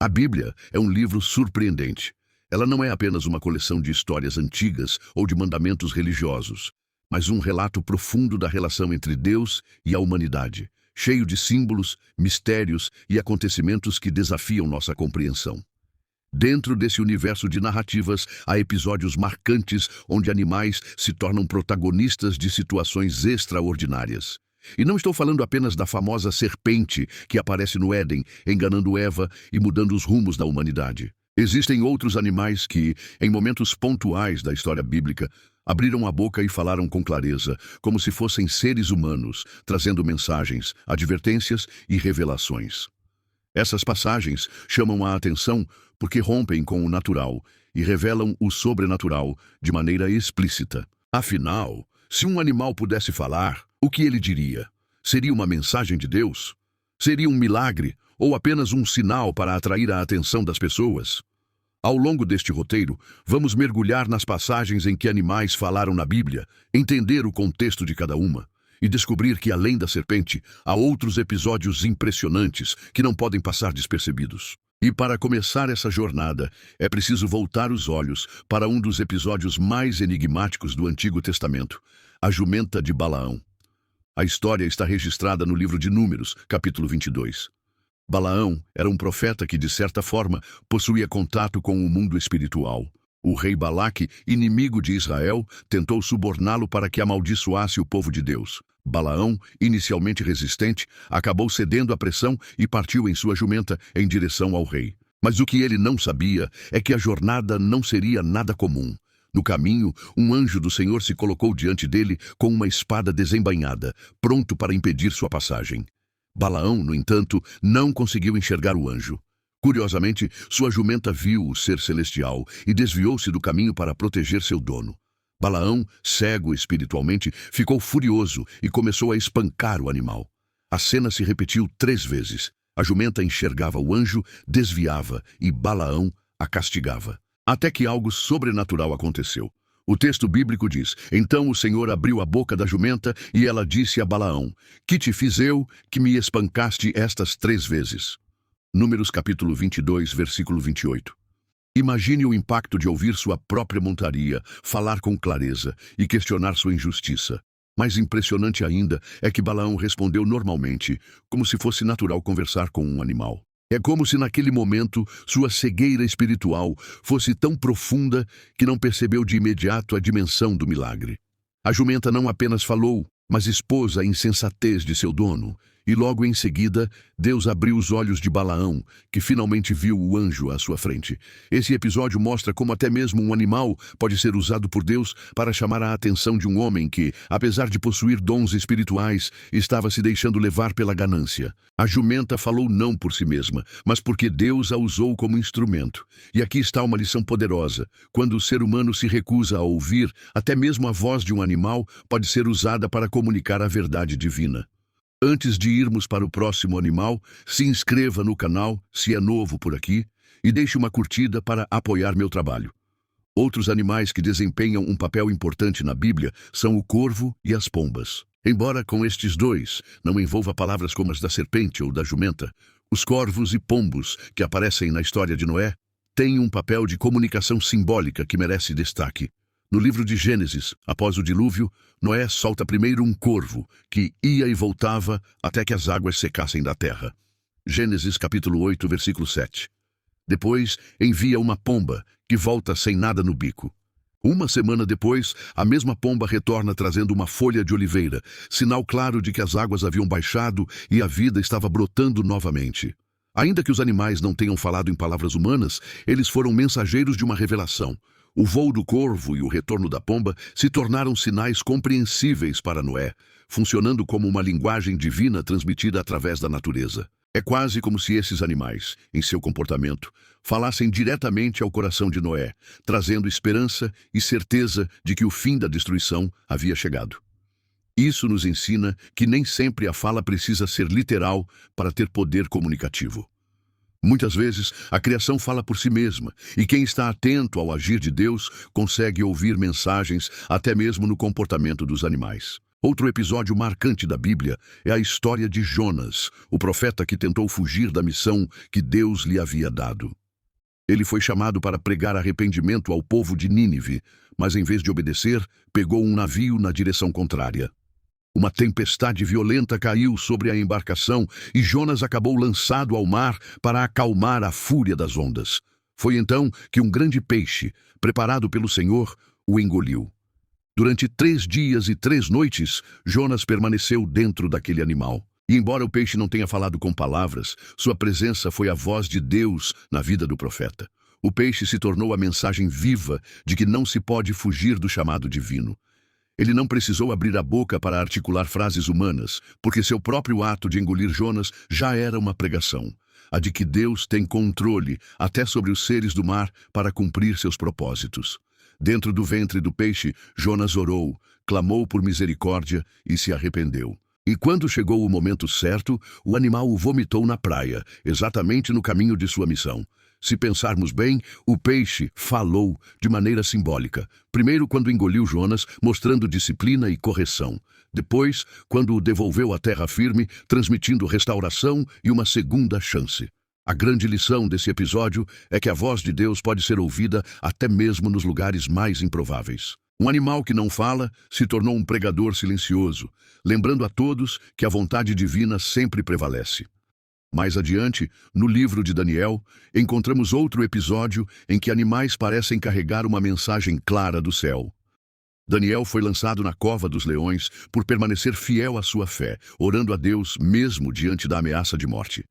A Bíblia é um livro surpreendente. Ela não é apenas uma coleção de histórias antigas ou de mandamentos religiosos, mas um relato profundo da relação entre Deus e a humanidade, cheio de símbolos, mistérios e acontecimentos que desafiam nossa compreensão. Dentro desse universo de narrativas, há episódios marcantes onde animais se tornam protagonistas de situações extraordinárias. E não estou falando apenas da famosa serpente que aparece no Éden, enganando Eva e mudando os rumos da humanidade. Existem outros animais que, em momentos pontuais da história bíblica, abriram a boca e falaram com clareza, como se fossem seres humanos, trazendo mensagens, advertências e revelações. Essas passagens chamam a atenção porque rompem com o natural e revelam o sobrenatural de maneira explícita. Afinal, se um animal pudesse falar, o que ele diria? Seria uma mensagem de Deus? Seria um milagre ou apenas um sinal para atrair a atenção das pessoas? Ao longo deste roteiro, vamos mergulhar nas passagens em que animais falaram na Bíblia, entender o contexto de cada uma e descobrir que, além da serpente, há outros episódios impressionantes que não podem passar despercebidos. E para começar essa jornada, é preciso voltar os olhos para um dos episódios mais enigmáticos do Antigo Testamento, a jumenta de Balaão. A história está registrada no livro de Números, capítulo 22. Balaão era um profeta que, de certa forma, possuía contato com o mundo espiritual. O rei Balaque, inimigo de Israel, tentou suborná-lo para que amaldiçoasse o povo de Deus. Balaão, inicialmente resistente, acabou cedendo à pressão e partiu em sua jumenta em direção ao rei. Mas o que ele não sabia é que a jornada não seria nada comum. No caminho, um anjo do Senhor se colocou diante dele com uma espada desembainhada, pronto para impedir sua passagem. Balaão, no entanto, não conseguiu enxergar o anjo. Curiosamente, sua jumenta viu o ser celestial e desviou-se do caminho para proteger seu dono. Balaão, cego espiritualmente, ficou furioso e começou a espancar o animal. A cena se repetiu 3 vezes. A jumenta enxergava o anjo, desviava e Balaão a castigava. Até que algo sobrenatural aconteceu. O texto bíblico diz: então o Senhor abriu a boca da jumenta e ela disse a Balaão: que te fiz eu, que me espancaste estas 3 vezes? Números capítulo 22, versículo 28. Imagine o impacto de ouvir sua própria montaria, falar com clareza e questionar sua injustiça. Mais impressionante ainda é que Balaão respondeu normalmente, como se fosse natural conversar com um animal. É como se naquele momento sua cegueira espiritual fosse tão profunda que não percebeu de imediato a dimensão do milagre. A jumenta não apenas falou, mas expôs a insensatez de seu dono. E logo em seguida, Deus abriu os olhos de Balaão, que finalmente viu o anjo à sua frente. Esse episódio mostra como até mesmo um animal pode ser usado por Deus para chamar a atenção de um homem que, apesar de possuir dons espirituais, estava se deixando levar pela ganância. A jumenta falou não por si mesma, mas porque Deus a usou como instrumento. E aqui está uma lição poderosa. Quando o ser humano se recusa a ouvir, até mesmo a voz de um animal pode ser usada para comunicar a verdade divina. Antes de irmos para o próximo animal, se inscreva no canal, se é novo por aqui, e deixe uma curtida para apoiar meu trabalho. Outros animais que desempenham um papel importante na Bíblia são o corvo e as pombas. Embora com estes dois não envolva palavras como as da serpente ou da jumenta, os corvos e pombos que aparecem na história de Noé têm um papel de comunicação simbólica que merece destaque. No livro de Gênesis, após o dilúvio, Noé solta primeiro um corvo, que ia e voltava até que as águas secassem da terra. Gênesis capítulo 8, versículo 7. Depois, envia uma pomba, que volta sem nada no bico. Uma semana depois, a mesma pomba retorna trazendo uma folha de oliveira, sinal claro de que as águas haviam baixado e a vida estava brotando novamente. Ainda que os animais não tenham falado em palavras humanas, eles foram mensageiros de uma revelação. O voo do corvo e o retorno da pomba se tornaram sinais compreensíveis para Noé, funcionando como uma linguagem divina transmitida através da natureza. É quase como se esses animais, em seu comportamento, falassem diretamente ao coração de Noé, trazendo esperança e certeza de que o fim da destruição havia chegado. Isso nos ensina que nem sempre a fala precisa ser literal para ter poder comunicativo. Muitas vezes, a criação fala por si mesma, e quem está atento ao agir de Deus consegue ouvir mensagens até mesmo no comportamento dos animais. Outro episódio marcante da Bíblia é a história de Jonas, o profeta que tentou fugir da missão que Deus lhe havia dado. Ele foi chamado para pregar arrependimento ao povo de Nínive, mas em vez de obedecer, pegou um navio na direção contrária. Uma tempestade violenta caiu sobre a embarcação e Jonas acabou lançado ao mar para acalmar a fúria das ondas. Foi então que um grande peixe, preparado pelo Senhor, o engoliu. Durante 3 dias e 3 noites, Jonas permaneceu dentro daquele animal. E embora o peixe não tenha falado com palavras, sua presença foi a voz de Deus na vida do profeta. O peixe se tornou a mensagem viva de que não se pode fugir do chamado divino. Ele não precisou abrir a boca para articular frases humanas, porque seu próprio ato de engolir Jonas já era uma pregação. A de que Deus tem controle até sobre os seres do mar para cumprir seus propósitos. Dentro do ventre do peixe, Jonas orou, clamou por misericórdia e se arrependeu. E quando chegou o momento certo, o animal o vomitou na praia, exatamente no caminho de sua missão. Se pensarmos bem, o peixe falou de maneira simbólica. Primeiro, quando engoliu Jonas, mostrando disciplina e correção. Depois, quando o devolveu à terra firme, transmitindo restauração e uma segunda chance. A grande lição desse episódio é que a voz de Deus pode ser ouvida até mesmo nos lugares mais improváveis. Um animal que não fala se tornou um pregador silencioso, lembrando a todos que a vontade divina sempre prevalece. Mais adiante, no livro de Daniel, encontramos outro episódio em que animais parecem carregar uma mensagem clara do céu. Daniel foi lançado na cova dos leões por permanecer fiel à sua fé, orando a Deus mesmo diante da ameaça de morte.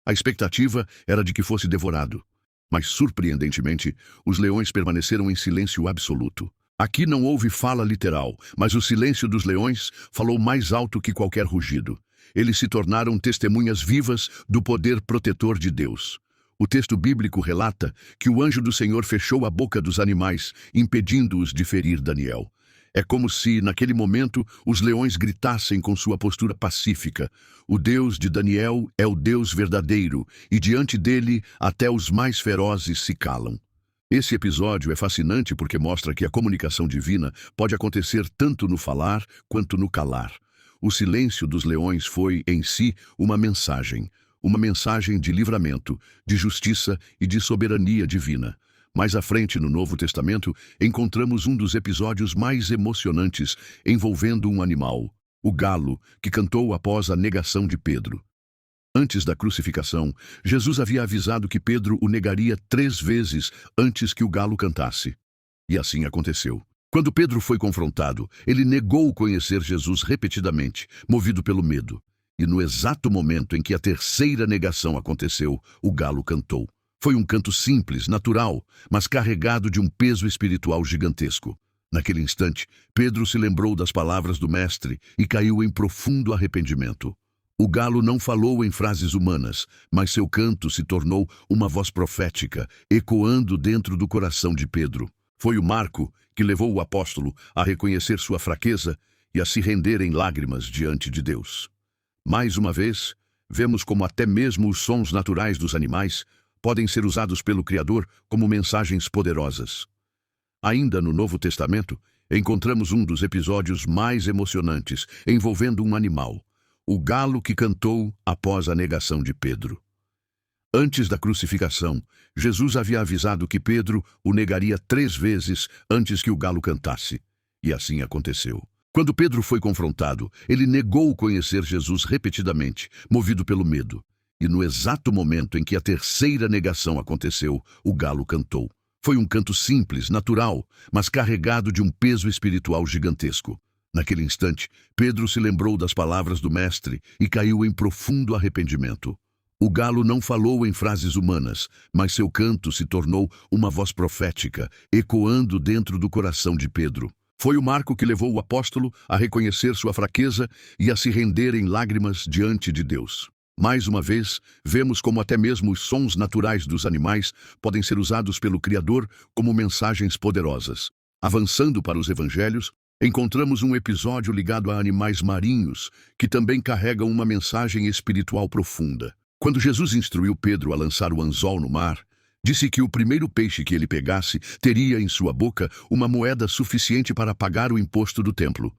A expectativa era de que fosse devorado, mas surpreendentemente, os leões permaneceram em silêncio absoluto. Aqui não houve fala literal, mas o silêncio dos leões falou mais alto que qualquer rugido. Eles se tornaram testemunhas vivas do poder protetor de Deus. O texto bíblico relata que o anjo do Senhor fechou a boca dos animais, impedindo-os de ferir Daniel. É como se, naquele momento, os leões gritassem com sua postura pacífica: o Deus de Daniel é o Deus verdadeiro, e diante dele até os mais ferozes se calam. Esse episódio é fascinante porque mostra que a comunicação divina pode acontecer tanto no falar quanto no calar. O silêncio dos leões foi, em si, uma mensagem de livramento, de justiça e de soberania divina. Mais à frente, no Novo Testamento, encontramos um dos episódios mais emocionantes envolvendo um animal, o galo, que cantou após a negação de Pedro. Antes da crucificação, Jesus havia avisado que Pedro o negaria 3 vezes antes que o galo cantasse. E assim aconteceu. Quando Pedro foi confrontado, ele negou conhecer Jesus repetidamente, movido pelo medo. E no exato momento em que a 3ª negação aconteceu, o galo cantou. Foi um canto simples, natural, mas carregado de um peso espiritual gigantesco. Naquele instante, Pedro se lembrou das palavras do Mestre e caiu em profundo arrependimento. O galo não falou em frases humanas, mas seu canto se tornou uma voz profética, ecoando dentro do coração de Pedro. Foi o marco que levou o apóstolo a reconhecer sua fraqueza e a se render em lágrimas diante de Deus. Mais uma vez, vemos como até mesmo os sons naturais dos animais podem ser usados pelo Criador como mensagens poderosas. Ainda no Novo Testamento, encontramos um dos episódios mais emocionantes envolvendo um animal, o galo que cantou após a negação de Pedro. Antes da crucificação, Jesus havia avisado que Pedro o negaria 3 vezes antes que o galo cantasse. E assim aconteceu. Quando Pedro foi confrontado, ele negou conhecer Jesus repetidamente, movido pelo medo. E no exato momento em que a 3ª negação aconteceu, o galo cantou. Foi um canto simples, natural, mas carregado de um peso espiritual gigantesco. Naquele instante, Pedro se lembrou das palavras do Mestre e caiu em profundo arrependimento. O galo não falou em frases humanas, mas seu canto se tornou uma voz profética, ecoando dentro do coração de Pedro. Foi o marco que levou o apóstolo a reconhecer sua fraqueza e a se render em lágrimas diante de Deus. Mais uma vez, vemos como até mesmo os sons naturais dos animais podem ser usados pelo Criador como mensagens poderosas. Avançando para os evangelhos, encontramos um episódio ligado a animais marinhos, que também carregam uma mensagem espiritual profunda. Quando Jesus instruiu Pedro a lançar o anzol no mar, disse que o primeiro peixe que ele pegasse teria em sua boca uma moeda suficiente para pagar o imposto do templo.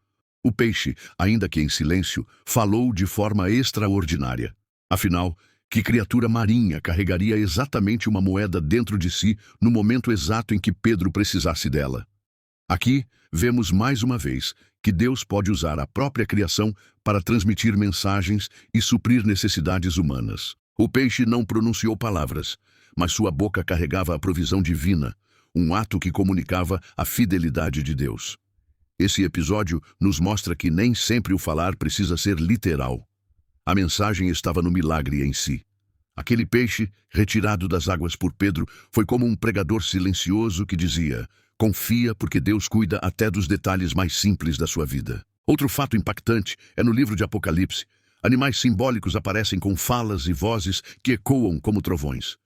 O peixe, ainda que em silêncio, falou de forma extraordinária. Afinal, que criatura marinha carregaria exatamente uma moeda dentro de si no momento exato em que Pedro precisasse dela? Aqui, vemos mais uma vez que Deus pode usar a própria criação para transmitir mensagens e suprir necessidades humanas. O peixe não pronunciou palavras, mas sua boca carregava a provisão divina, um ato que comunicava a fidelidade de Deus. Esse episódio nos mostra que nem sempre o falar precisa ser literal. A mensagem estava no milagre em si. Aquele peixe, retirado das águas por Pedro, foi como um pregador silencioso que dizia: confia porque Deus cuida até dos detalhes mais simples da sua vida. Outro fato impactante é no livro de Apocalipse. Animais simbólicos aparecem com falas e vozes que ecoam como trovões.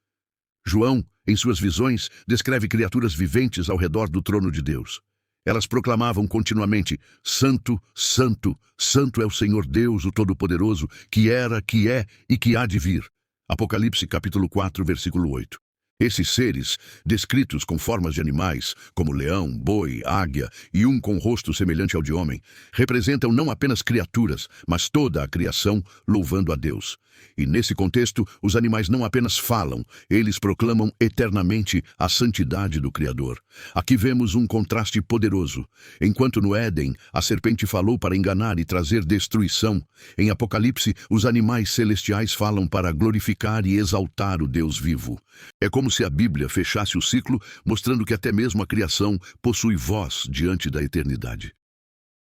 João, em suas visões, descreve criaturas viventes ao redor do trono de Deus. Elas proclamavam continuamente: Santo, Santo, Santo é o Senhor Deus, o Todo-Poderoso, que era, que é e que há de vir. Apocalipse capítulo 4, versículo 8. Esses seres, descritos com formas de animais, como leão, boi, águia e um com rosto semelhante ao de homem, representam não apenas criaturas, mas toda a criação louvando a Deus. E nesse contexto, os animais não apenas falam, eles proclamam eternamente a santidade do Criador. Aqui vemos um contraste poderoso. Enquanto no Éden, a serpente falou para enganar e trazer destruição, em Apocalipse, os animais celestiais falam para glorificar e exaltar o Deus vivo. É como se a Bíblia fechasse o ciclo, mostrando que até mesmo a criação possui voz diante da eternidade.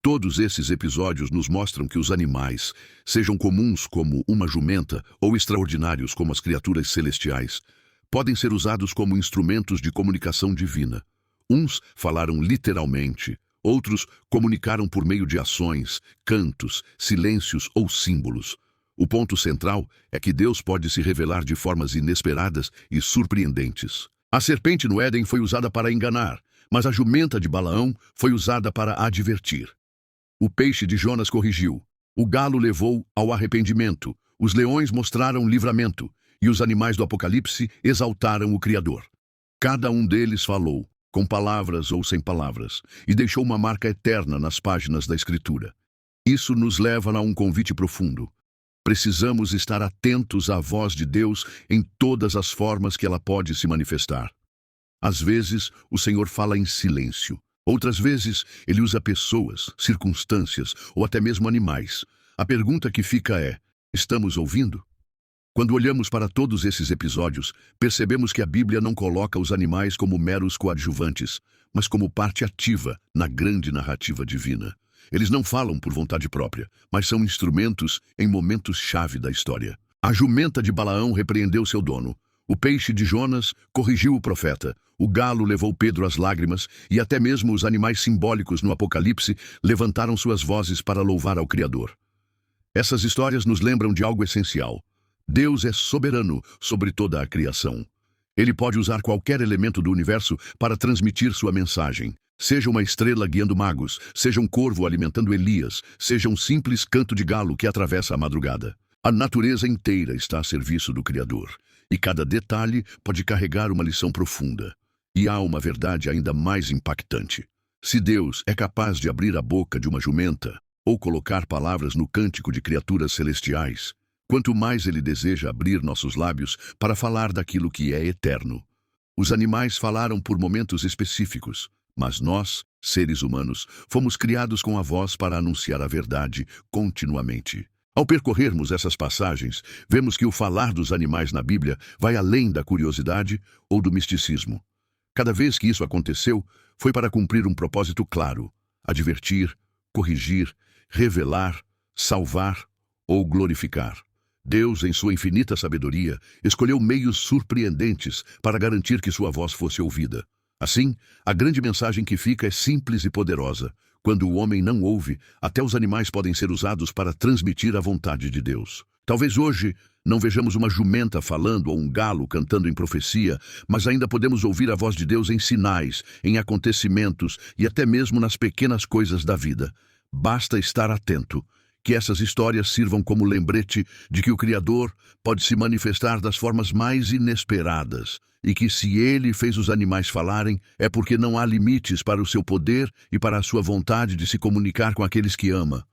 Todos esses episódios nos mostram que os animais, sejam comuns como uma jumenta ou extraordinários como as criaturas celestiais, podem ser usados como instrumentos de comunicação divina. Uns falaram literalmente, outros comunicaram por meio de ações, cantos, silêncios ou símbolos. O ponto central é que Deus pode se revelar de formas inesperadas e surpreendentes. A serpente no Éden foi usada para enganar, mas a jumenta de Balaão foi usada para advertir. O peixe de Jonas corrigiu, o galo levou ao arrependimento, os leões mostraram livramento, e os animais do Apocalipse exaltaram o Criador. Cada um deles falou, com palavras ou sem palavras, e deixou uma marca eterna nas páginas da Escritura. Isso nos leva a um convite profundo. Precisamos estar atentos à voz de Deus em todas as formas que ela pode se manifestar. Às vezes, o Senhor fala em silêncio. Outras vezes, ele usa pessoas, circunstâncias ou até mesmo animais. A pergunta que fica é: estamos ouvindo? Quando olhamos para todos esses episódios, percebemos que a Bíblia não coloca os animais como meros coadjuvantes, mas como parte ativa na grande narrativa divina. Eles não falam por vontade própria, mas são instrumentos em momentos-chave da história. A jumenta de Balaão repreendeu seu dono. O peixe de Jonas corrigiu o profeta, o galo levou Pedro às lágrimas e até mesmo os animais simbólicos no Apocalipse levantaram suas vozes para louvar ao Criador. Essas histórias nos lembram de algo essencial. Deus é soberano sobre toda a criação. Ele pode usar qualquer elemento do universo para transmitir sua mensagem. Seja uma estrela guiando magos, seja um corvo alimentando Elias, seja um simples canto de galo que atravessa a madrugada. A natureza inteira está a serviço do Criador. E cada detalhe pode carregar uma lição profunda. E há uma verdade ainda mais impactante. Se Deus é capaz de abrir a boca de uma jumenta ou colocar palavras no cântico de criaturas celestiais, quanto mais Ele deseja abrir nossos lábios para falar daquilo que é eterno. Os animais falaram por momentos específicos, mas nós, seres humanos, fomos criados com a voz para anunciar a verdade continuamente. Ao percorrermos essas passagens, vemos que o falar dos animais na Bíblia vai além da curiosidade ou do misticismo. Cada vez que isso aconteceu, foi para cumprir um propósito claro: advertir, corrigir, revelar, salvar ou glorificar. Deus, em sua infinita sabedoria, escolheu meios surpreendentes para garantir que sua voz fosse ouvida. Assim, a grande mensagem que fica é simples e poderosa. Quando o homem não ouve, até os animais podem ser usados para transmitir a vontade de Deus. Talvez hoje não vejamos uma jumenta falando ou um galo cantando em profecia, mas ainda podemos ouvir a voz de Deus em sinais, em acontecimentos e até mesmo nas pequenas coisas da vida. Basta estar atento. Que essas histórias sirvam como lembrete de que o Criador pode se manifestar das formas mais inesperadas e que, se ele fez os animais falarem, é porque não há limites para o seu poder e para a sua vontade de se comunicar com aqueles que ama.